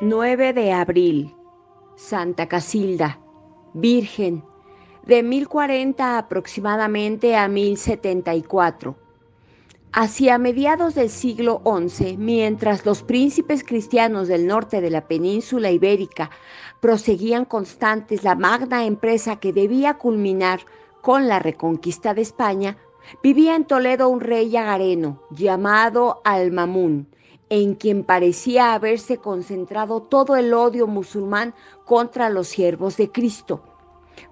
9 de abril, Santa Casilda, Virgen, de 1040 aproximadamente a 1074. Hacia mediados del siglo XI, mientras los príncipes cristianos del norte de la península ibérica proseguían constantes la magna empresa que debía culminar con la reconquista de España, vivía en Toledo un rey agareno llamado Al-Mamún, en quien parecía haberse concentrado todo el odio musulmán contra los siervos de Cristo.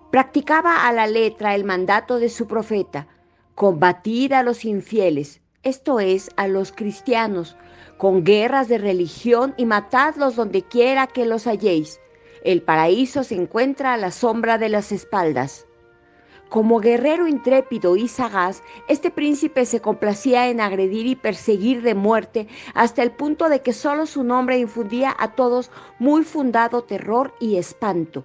Practicaba a la letra el mandato de su profeta: combatid a los infieles, esto es, a los cristianos, con guerras de religión y matadlos donde quiera que los halléis. El paraíso se encuentra a la sombra de las espaldas. Como guerrero intrépido y sagaz, este príncipe se complacía en agredir y perseguir de muerte hasta el punto de que solo su nombre infundía a todos muy fundado terror y espanto.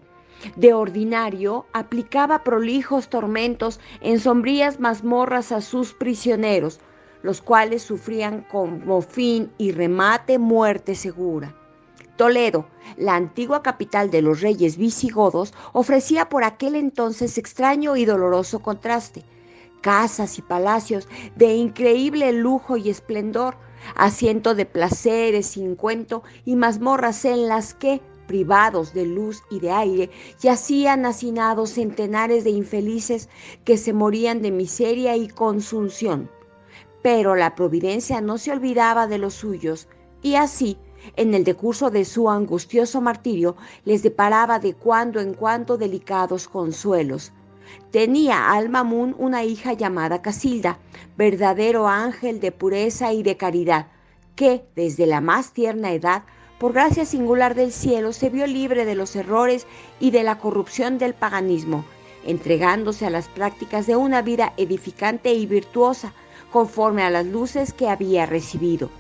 De ordinario, aplicaba prolijos tormentos en sombrías mazmorras a sus prisioneros, los cuales sufrían como fin y remate muerte segura. Toledo, la antigua capital de los reyes visigodos, ofrecía por aquel entonces extraño y doloroso contraste: casas y palacios de increíble lujo y esplendor, asiento de placeres sin cuento, y mazmorras en las que, privados de luz y de aire, yacían hacinados centenares de infelices que se morían de miseria y consunción. Pero la providencia no se olvidaba de los suyos, y así, en el decurso de su angustioso martirio, les deparaba de cuando en cuando delicados consuelos. Tenía Al-Mamún una hija llamada Casilda, verdadero ángel de pureza y de caridad, que, desde la más tierna edad, por gracia singular del cielo, se vio libre de los errores y de la corrupción del paganismo, entregándose a las prácticas de una vida edificante y virtuosa, conforme a las luces que había recibido.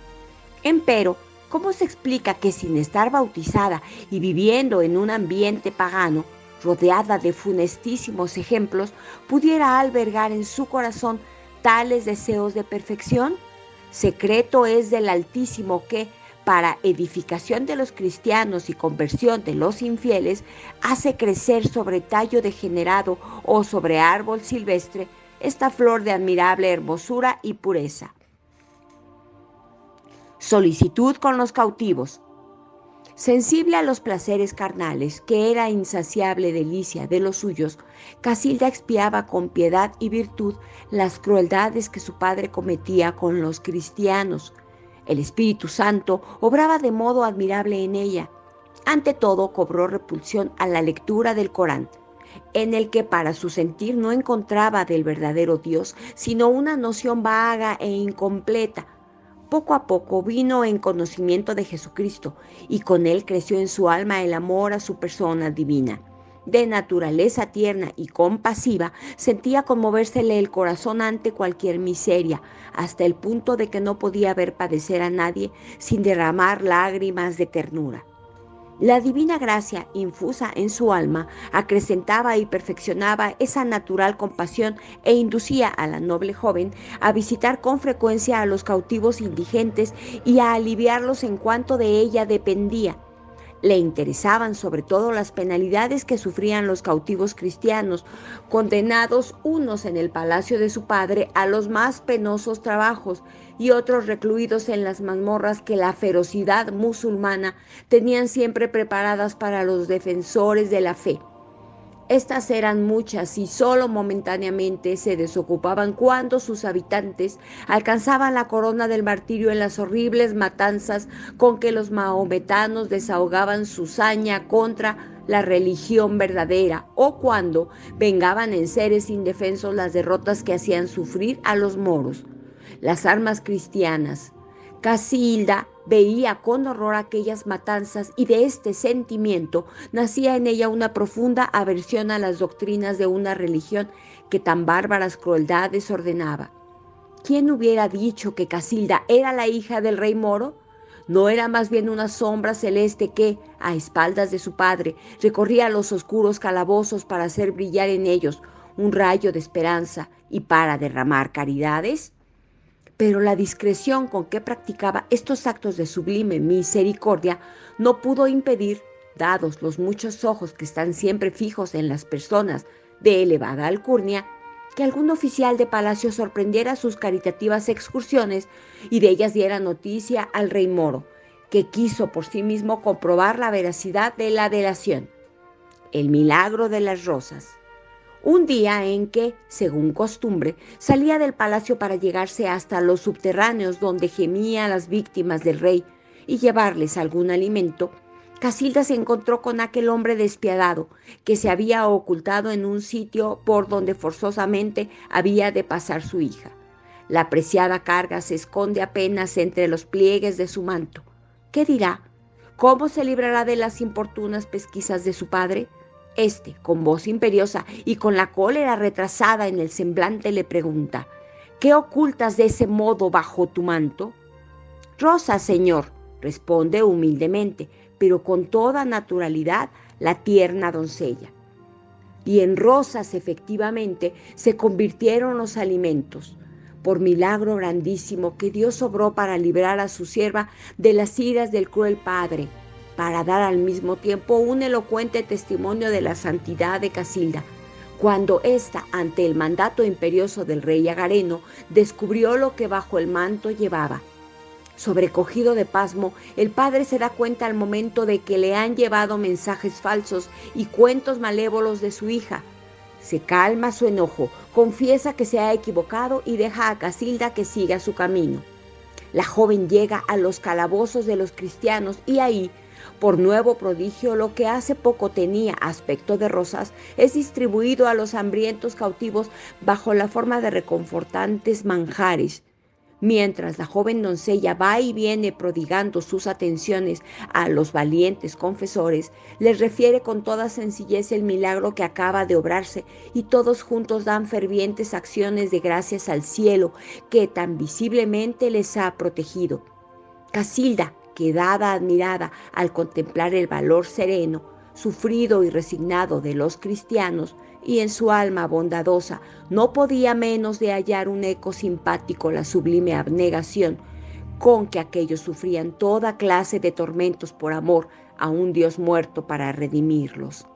Empero, ¿cómo se explica que sin estar bautizada y viviendo en un ambiente pagano, rodeada de funestísimos ejemplos, pudiera albergar en su corazón tales deseos de perfección? Secreto es del Altísimo que, para edificación de los cristianos y conversión de los infieles, hace crecer sobre tallo degenerado o sobre árbol silvestre esta flor de admirable hermosura y pureza. Solicitud con los cautivos. Sensible a los placeres carnales, que era insaciable delicia de los suyos, Casilda expiaba con piedad y virtud las crueldades que su padre cometía con los cristianos. El Espíritu Santo obraba de modo admirable en ella. Ante todo, cobró repulsión a la lectura del Corán, en el que para su sentir no encontraba del verdadero Dios, sino una noción vaga e incompleta. Poco a poco vino en conocimiento de Jesucristo, y con él creció en su alma el amor a su persona divina. De naturaleza tierna y compasiva, sentía conmovérsele el corazón ante cualquier miseria, hasta el punto de que no podía ver padecer a nadie sin derramar lágrimas de ternura. La divina gracia infusa en su alma acrecentaba y perfeccionaba esa natural compasión e inducía a la noble joven a visitar con frecuencia a los cautivos indigentes y a aliviarlos en cuanto de ella dependía. Le interesaban sobre todo las penalidades que sufrían los cautivos cristianos, condenados unos en el palacio de su padre a los más penosos trabajos y otros recluidos en las mazmorras que la ferocidad musulmana tenían siempre preparadas para los defensores de la fe. Estas eran muchas y solo momentáneamente se desocupaban cuando sus habitantes alcanzaban la corona del martirio en las horribles matanzas con que los mahometanos desahogaban su saña contra la religión verdadera, o cuando vengaban en seres indefensos las derrotas que hacían sufrir a los moros. Las armas cristianas. Casilda veía con horror aquellas matanzas, y de este sentimiento nacía en ella una profunda aversión a las doctrinas de una religión que tan bárbaras crueldades ordenaba. ¿Quién hubiera dicho que Casilda era la hija del rey moro? ¿No era más bien una sombra celeste que, a espaldas de su padre, recorría los oscuros calabozos para hacer brillar en ellos un rayo de esperanza y para derramar caridades? pero la discreción con que practicaba estos actos de sublime misericordia no pudo impedir, dados los muchos ojos que están siempre fijos en las personas de elevada alcurnia, que algún oficial de palacio sorprendiera sus caritativas excursiones y de ellas diera noticia al rey moro, que quiso por sí mismo comprobar la veracidad de la delación. El milagro de las rosas. Un día en que, según costumbre, salía del palacio para llegarse hasta los subterráneos donde gemían las víctimas del rey y llevarles algún alimento, Casilda se encontró con aquel hombre despiadado que se había ocultado en un sitio por donde forzosamente había de pasar su hija. La preciada carga se esconde apenas entre los pliegues de su manto. ¿Qué dirá? ¿Cómo se librará de las importunas pesquisas de su padre? Este, con voz imperiosa y con la cólera retrasada en el semblante, le pregunta: ¿qué ocultas de ese modo bajo tu manto? Rosas, señor, responde humildemente, pero con toda naturalidad, la tierna doncella. Y en rosas, efectivamente, se convirtieron los alimentos, por milagro grandísimo que Dios obró para librar a su sierva de las iras del cruel padre, para dar al mismo tiempo un elocuente testimonio de la santidad de Casilda, cuando ésta, ante el mandato imperioso del rey Agareno, descubrió lo que bajo el manto llevaba. Sobrecogido de pasmo, el padre se da cuenta al momento de que le han llevado mensajes falsos y cuentos malévolos de su hija. Se calma su enojo, confiesa que se ha equivocado y deja a Casilda que siga su camino. La joven llega a los calabozos de los cristianos y ahí, por nuevo prodigio, lo que hace poco tenía aspecto de rosas es distribuido a los hambrientos cautivos bajo la forma de reconfortantes manjares. Mientras la joven doncella va y viene prodigando sus atenciones a los valientes confesores, les refiere con toda sencillez el milagro que acaba de obrarse y todos juntos dan fervientes acciones de gracias al cielo que tan visiblemente les ha protegido. Casilda, quedada admirada al contemplar el valor sereno, sufrido y resignado de los cristianos, y en su alma bondadosa no podía menos de hallar un eco simpático la sublime abnegación con que aquellos sufrían toda clase de tormentos por amor a un Dios muerto para redimirlos.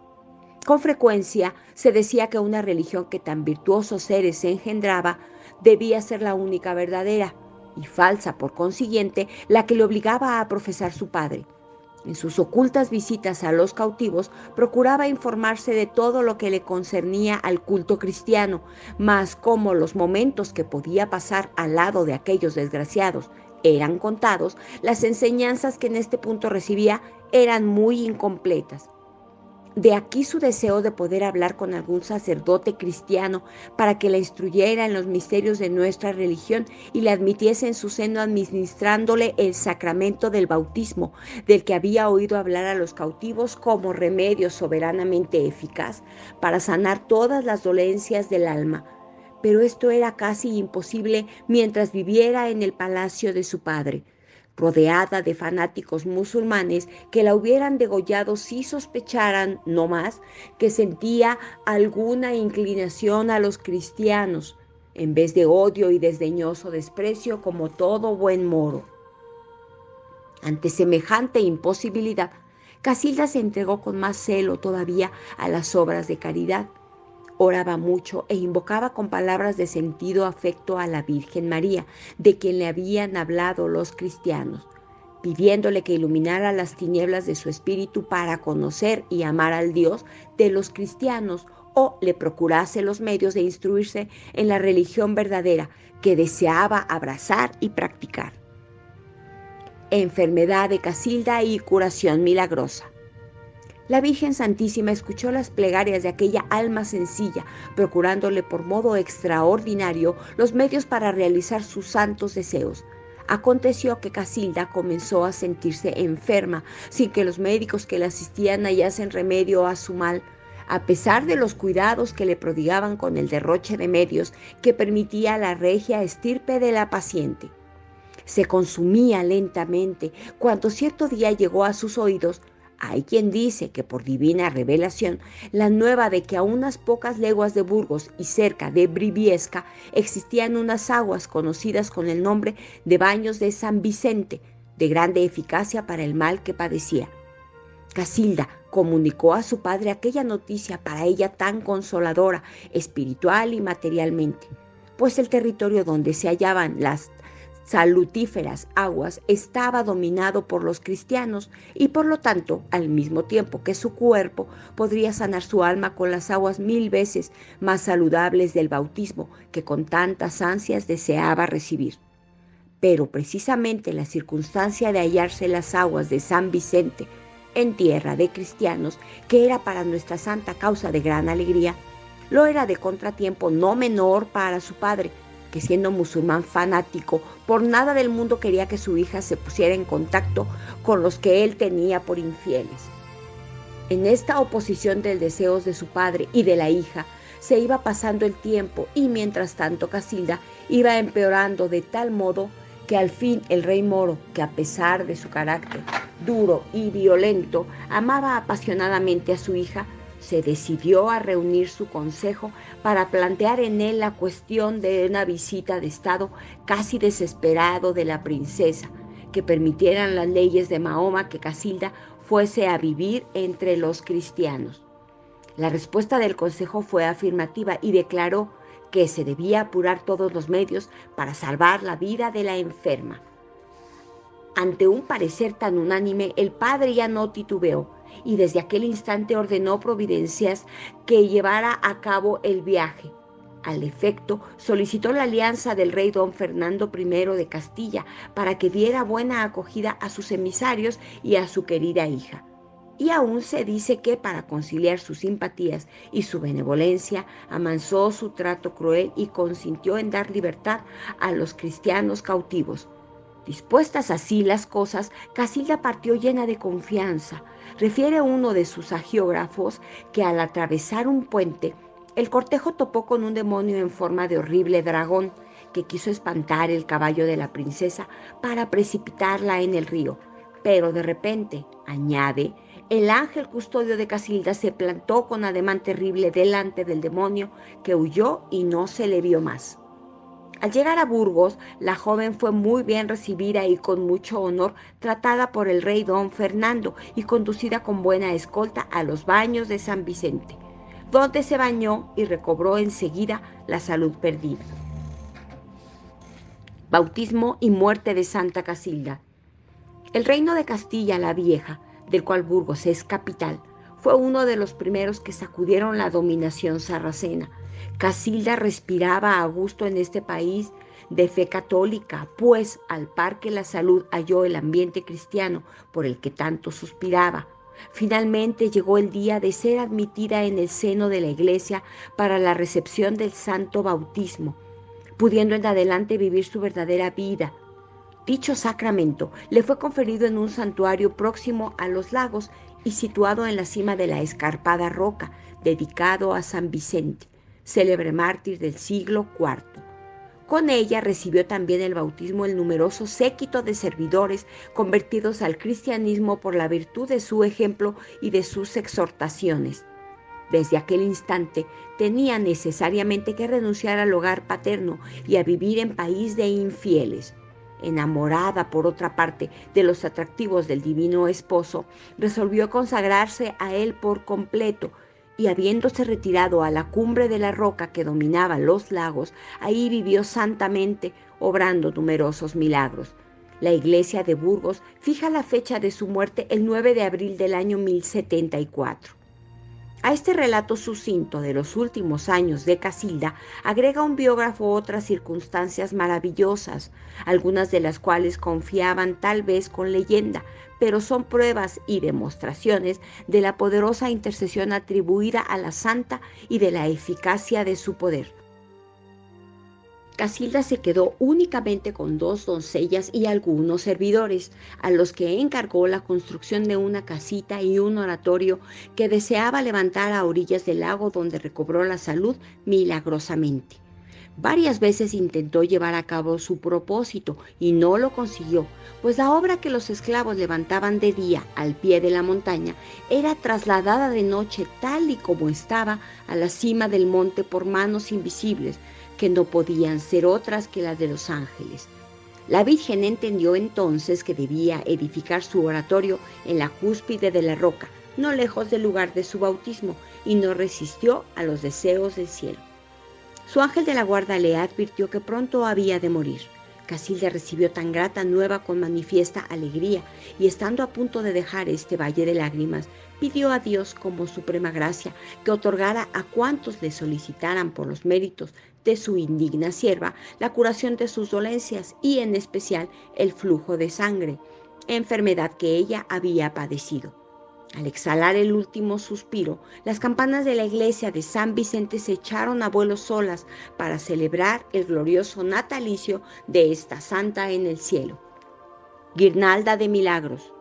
Con frecuencia se decía que una religión que tan virtuosos seres engendraba debía ser la única verdadera, y falsa, por consiguiente, la que le obligaba a profesar su padre. En sus ocultas visitas a los cautivos procuraba informarse de todo lo que le concernía al culto cristiano, mas como los momentos que podía pasar al lado de aquellos desgraciados eran contados, las enseñanzas que en este punto recibía eran muy incompletas. De aquí su deseo de poder hablar con algún sacerdote cristiano para que la instruyera en los misterios de nuestra religión y la admitiese en su seno administrándole el sacramento del bautismo, del que había oído hablar a los cautivos como remedio soberanamente eficaz para sanar todas las dolencias del alma. Pero esto era casi imposible mientras viviera en el palacio de su padre, rodeada de fanáticos musulmanes que la hubieran degollado si sospecharan, no más, que sentía alguna inclinación a los cristianos, en vez de odio y desdeñoso desprecio como todo buen moro. Ante semejante imposibilidad, Casilda se entregó con más celo todavía a las obras de caridad. Oraba mucho e invocaba con palabras de sentido afecto a la Virgen María, de quien le habían hablado los cristianos, pidiéndole que iluminara las tinieblas de su espíritu para conocer y amar al Dios de los cristianos, o le procurase los medios de instruirse en la religión verdadera que deseaba abrazar y practicar. Enfermedad de Casilda y curación milagrosa. La Virgen Santísima escuchó las plegarias de aquella alma sencilla, procurándole por modo extraordinario los medios para realizar sus santos deseos. Aconteció que Casilda comenzó a sentirse enferma, sin que los médicos que la asistían hallasen remedio a su mal, a pesar de los cuidados que le prodigaban con el derroche de medios que permitía la regia estirpe de la paciente. Se consumía lentamente, cuando cierto día llegó a sus oídos Hay quien dice que por divina revelación, la nueva de que a unas pocas leguas de Burgos y cerca de Briviesca existían unas aguas conocidas con el nombre de Baños de San Vicente, de grande eficacia para el mal que padecía. Casilda comunicó a su padre aquella noticia para ella tan consoladora, espiritual y materialmente, pues el territorio donde se hallaban las salutíferas aguas estaba dominado por los cristianos y por lo tanto, al mismo tiempo que su cuerpo podría sanar su alma con las aguas 1000 veces más saludables del bautismo que con tantas ansias deseaba recibir. Pero precisamente la circunstancia de hallarse las aguas de San Vicente en tierra de cristianos, que era para nuestra santa causa de gran alegría, lo era de contratiempo no menor para su padre, que siendo musulmán fanático, por nada del mundo quería que su hija se pusiera en contacto con los que él tenía por infieles. En esta oposición de deseos de su padre y de la hija, se iba pasando el tiempo y mientras tanto Casilda iba empeorando de tal modo que al fin el rey moro, que a pesar de su carácter duro y violento, amaba apasionadamente a su hija, se decidió a reunir su consejo para plantear en él la cuestión de una visita de estado casi desesperado de la princesa, que permitieran las leyes de Mahoma que Casilda fuese a vivir entre los cristianos. La respuesta del consejo fue afirmativa y declaró que se debía apurar todos los medios para salvar la vida de la enferma. Ante un parecer tan unánime, el padre ya no titubeó y desde aquel instante ordenó providencias que llevara a cabo el viaje. Al efecto, solicitó la alianza del rey don Fernando I de Castilla para que diera buena acogida a sus emisarios y a su querida hija. Y aún se dice que para conciliar sus simpatías y su benevolencia, amansó su trato cruel y consintió en dar libertad a los cristianos cautivos. Dispuestas así las cosas, Casilda partió llena de confianza. Refiere uno de sus hagiógrafos que al atravesar un puente, el cortejo topó con un demonio en forma de horrible dragón que quiso espantar el caballo de la princesa para precipitarla en el río. Pero de repente, añade, el ángel custodio de Casilda se plantó con ademán terrible delante del demonio, que huyó y no se le vio más. Al llegar a Burgos, la joven fue muy bien recibida y con mucho honor tratada por el rey don Fernando y conducida con buena escolta a los baños de San Vicente, donde se bañó y recobró enseguida la salud perdida. Bautismo y muerte de Santa Casilda. El reino de Castilla la Vieja, del cual Burgos es capital, fue uno de los primeros que sacudieron la dominación sarracena. Casilda respiraba a gusto en este país de fe católica, pues al par que la salud halló el ambiente cristiano por el que tanto suspiraba. Finalmente llegó el día de ser admitida en el seno de la iglesia para la recepción del santo bautismo, pudiendo en adelante vivir su verdadera vida. Dicho sacramento le fue conferido en un santuario próximo a los lagos y situado en la cima de la escarpada roca, dedicado a San Vicente, célebre mártir del siglo IV. Con ella recibió también el bautismo el numeroso séquito de servidores convertidos al cristianismo por la virtud de su ejemplo y de sus exhortaciones. Desde aquel instante tenía necesariamente que renunciar al hogar paterno y a vivir en país de infieles. Enamorada, por otra parte, de los atractivos del divino esposo, resolvió consagrarse a él por completo y habiéndose retirado a la cumbre de la roca que dominaba los lagos, ahí vivió santamente, obrando numerosos milagros. La iglesia de Burgos fija la fecha de su muerte el 9 de abril del año 1074. A este relato sucinto de los últimos años de Casilda agrega un biógrafo otras circunstancias maravillosas, algunas de las cuales confiaban tal vez con leyenda, pero son pruebas y demostraciones de la poderosa intercesión atribuida a la santa y de la eficacia de su poder. Casilda se quedó únicamente con 2 doncellas y algunos servidores, a los que encargó la construcción de una casita y un oratorio que deseaba levantar a orillas del lago, donde recobró la salud milagrosamente. Varias veces intentó llevar a cabo su propósito y no lo consiguió, pues la obra que los esclavos levantaban de día al pie de la montaña era trasladada de noche tal y como estaba a la cima del monte por manos invisibles, que no podían ser otras que las de los ángeles. La Virgen entendió entonces que debía edificar su oratorio en la cúspide de la roca, no lejos del lugar de su bautismo, y no resistió a los deseos del cielo. Su ángel de la guarda le advirtió que pronto había de morir. Casilda recibió tan grata nueva con manifiesta alegría, y estando a punto de dejar este valle de lágrimas, pidió a Dios como suprema gracia que otorgara a cuantos le solicitaran por los méritos de su indigna sierva la curación de sus dolencias y en especial el flujo de sangre, enfermedad que ella había padecido. Al exhalar el último suspiro, las campanas de la iglesia de San Vicente se echaron a vuelo solas para celebrar el glorioso natalicio de esta santa en el cielo. Guirnalda de Milagros.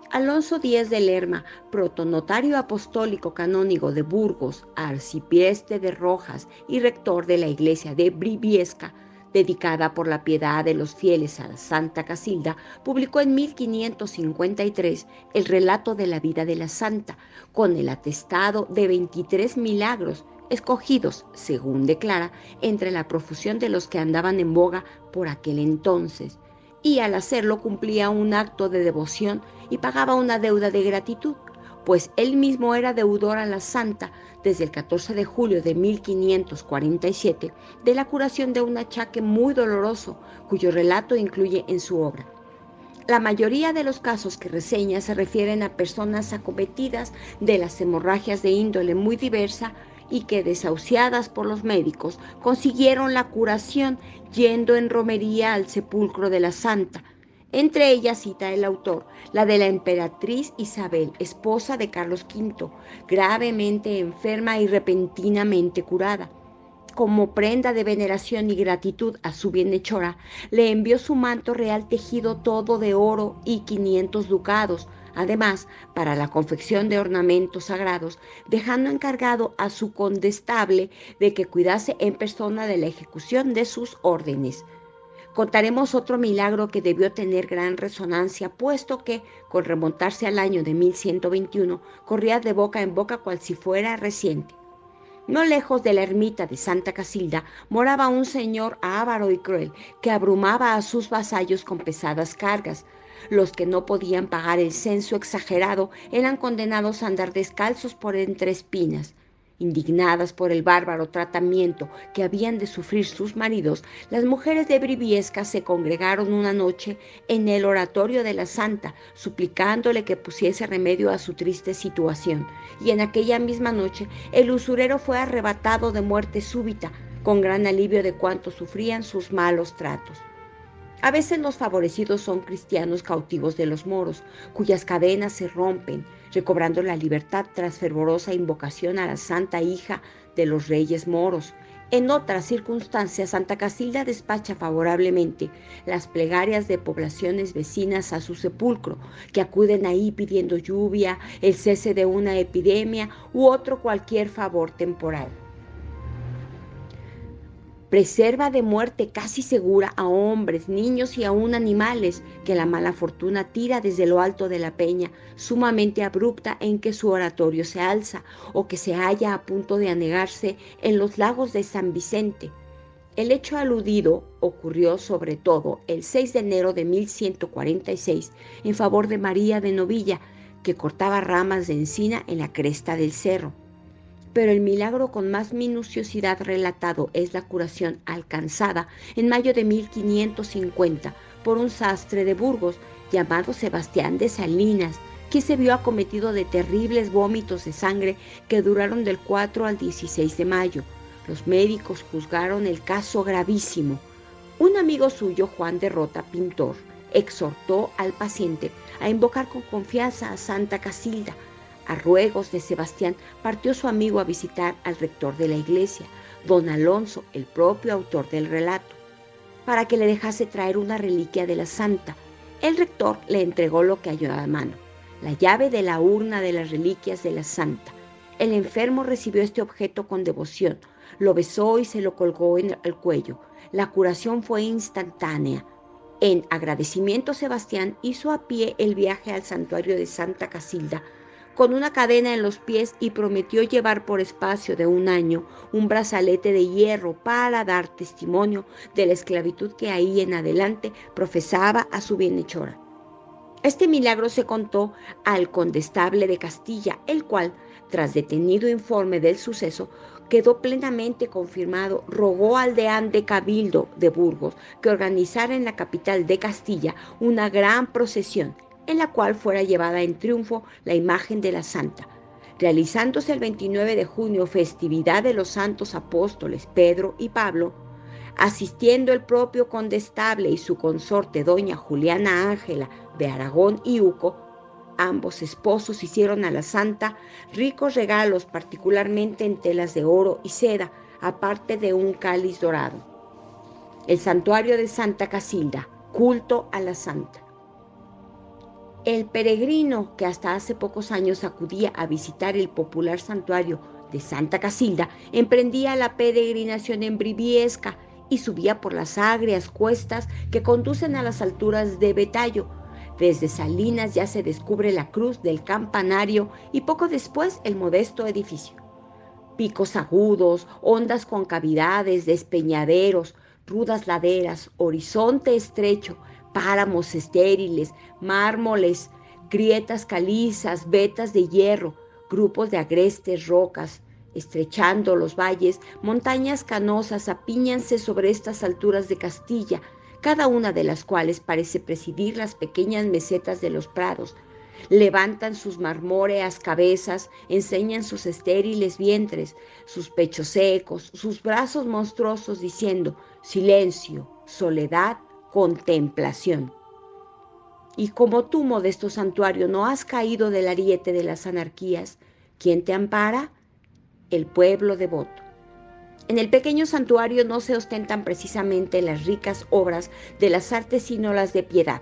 Alonso Díez de Lerma, protonotario apostólico canónigo de Burgos, arcipreste de Rojas y rector de la iglesia de Briviesca, dedicada por la piedad de los fieles a la Santa Casilda, publicó en 1553 el relato de la vida de la santa, con el atestado de 23 milagros, escogidos, según declara, entre la profusión de los que andaban en boga por aquel entonces, y al hacerlo cumplía un acto de devoción y pagaba una deuda de gratitud, pues él mismo era deudor a la santa desde el 14 de julio de 1547 de la curación de un achaque muy doloroso, cuyo relato incluye en su obra. La mayoría de los casos que reseña se refieren a personas acometidas de las hemorragias de índole muy diversa y que, desahuciadas por los médicos, consiguieron la curación yendo en romería al sepulcro de la santa. Entre ellas cita el autor la de la emperatriz Isabel, esposa de Carlos V, gravemente enferma y repentinamente curada. Como prenda de veneración y gratitud a su bienhechora, le envió su manto real tejido todo de oro y 500 ducados, además, para la confección de ornamentos sagrados, dejando encargado a su condestable de que cuidase en persona de la ejecución de sus órdenes. Contaremos otro milagro que debió tener gran resonancia, puesto que, con remontarse al año de 1121, corría de boca en boca cual si fuera reciente. No lejos de la ermita de Santa Casilda moraba un señor avaro y cruel que abrumaba a sus vasallos con pesadas cargas. Los que no podían pagar el censo exagerado eran condenados a andar descalzos por entre espinas. Indignadas por el bárbaro tratamiento que habían de sufrir sus maridos, las mujeres de Briviesca se congregaron una noche en el oratorio de la santa, suplicándole que pusiese remedio a su triste situación, y en aquella misma noche el usurero fue arrebatado de muerte súbita, con gran alivio de cuantos sufrían sus malos tratos. A veces los favorecidos son cristianos cautivos de los moros, cuyas cadenas se rompen, recobrando la libertad tras fervorosa invocación a la santa hija de los reyes moros. En otras circunstancias, Santa Casilda despacha favorablemente las plegarias de poblaciones vecinas a su sepulcro, que acuden ahí pidiendo lluvia, el cese de una epidemia u otro cualquier favor temporal. Preserva de muerte casi segura a hombres, niños y aún animales que la mala fortuna tira desde lo alto de la peña, sumamente abrupta en que su oratorio se alza, o que se halla a punto de anegarse en los lagos de San Vicente. El hecho aludido ocurrió sobre todo el 6 de enero de 1146 en favor de María de Novilla, que cortaba ramas de encina en la cresta del cerro. Pero el milagro con más minuciosidad relatado es la curación alcanzada en mayo de 1550 por un sastre de Burgos llamado Sebastián de Salinas, que se vio acometido de terribles vómitos de sangre que duraron del 4 al 16 de mayo. Los médicos juzgaron el caso gravísimo. Un amigo suyo, Juan de Rota, pintor, exhortó al paciente a invocar con confianza a Santa Casilda. A ruegos de Sebastián partió su amigo a visitar al rector de la iglesia, don Alonso, el propio autor del relato, para que le dejase traer una reliquia de la santa. El rector le entregó lo que halló a mano, la llave de la urna de las reliquias de la santa. El enfermo recibió este objeto con devoción, lo besó y se lo colgó en el cuello. La curación fue instantánea. En agradecimiento, Sebastián hizo a pie el viaje al santuario de Santa Casilda con una cadena en los pies y prometió llevar por espacio de 1 año un brazalete de hierro para dar testimonio de la esclavitud que ahí en adelante profesaba a su bienhechora. Este milagro se contó al condestable de Castilla, el cual, tras detenido informe del suceso, quedó plenamente confirmado, rogó al deán de Cabildo de Burgos que organizara en la capital de Castilla una gran procesión, en la cual fuera llevada en triunfo la imagen de la santa, realizándose el 29 de junio festividad de los santos apóstoles Pedro y Pablo, asistiendo el propio condestable y su consorte doña Juliana Ángela de Aragón y Uco. Ambos esposos hicieron a la santa ricos regalos, particularmente en telas de oro y seda, aparte de un cáliz dorado. El santuario de Santa Casilda, culto a la santa. El peregrino que hasta hace pocos años acudía a visitar el popular santuario de Santa Casilda emprendía la peregrinación en Briviesca y subía por las agrias cuestas que conducen a las alturas de Betallo. Desde Salinas ya se descubre la cruz del campanario y poco después el modesto edificio. Picos agudos, hondas concavidades, despeñaderos, rudas laderas, horizonte estrecho, páramos estériles, mármoles, grietas calizas, vetas de hierro, grupos de agrestes rocas, estrechando los valles, montañas canosas apíñanse sobre estas alturas de Castilla, cada una de las cuales parece presidir las pequeñas mesetas de los prados. Levantan sus marmóreas cabezas, enseñan sus estériles vientres, sus pechos secos, sus brazos monstruosos, diciendo: silencio, soledad, contemplación. Y como tú, modesto santuario, no has caído del ariete de las anarquías, ¿quién te ampara? El pueblo devoto. En el pequeño santuario no se ostentan precisamente las ricas obras de las artes, sino las de piedad.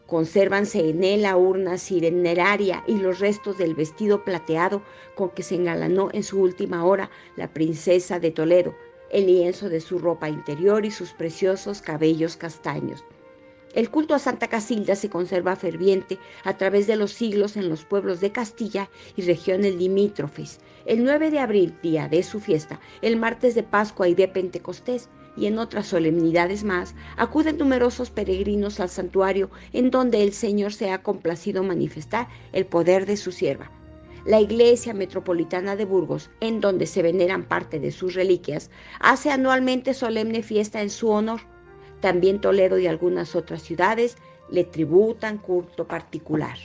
Consérvanse en él la urna sireneraria y los restos del vestido plateado con que se engalanó en su última hora la princesa de Toledo, el lienzo de su ropa interior y sus preciosos cabellos castaños. El culto a Santa Casilda se conserva ferviente a través de los siglos en los pueblos de Castilla y regiones limítrofes. El 9 de abril, día de su fiesta, el martes de Pascua y de Pentecostés, y en otras solemnidades más, acuden numerosos peregrinos al santuario en donde el Señor se ha complacido manifestar el poder de su sierva. La Iglesia Metropolitana de Burgos, en donde se veneran parte de sus reliquias, hace anualmente solemne fiesta en su honor. También Toledo y algunas otras ciudades le tributan culto particular.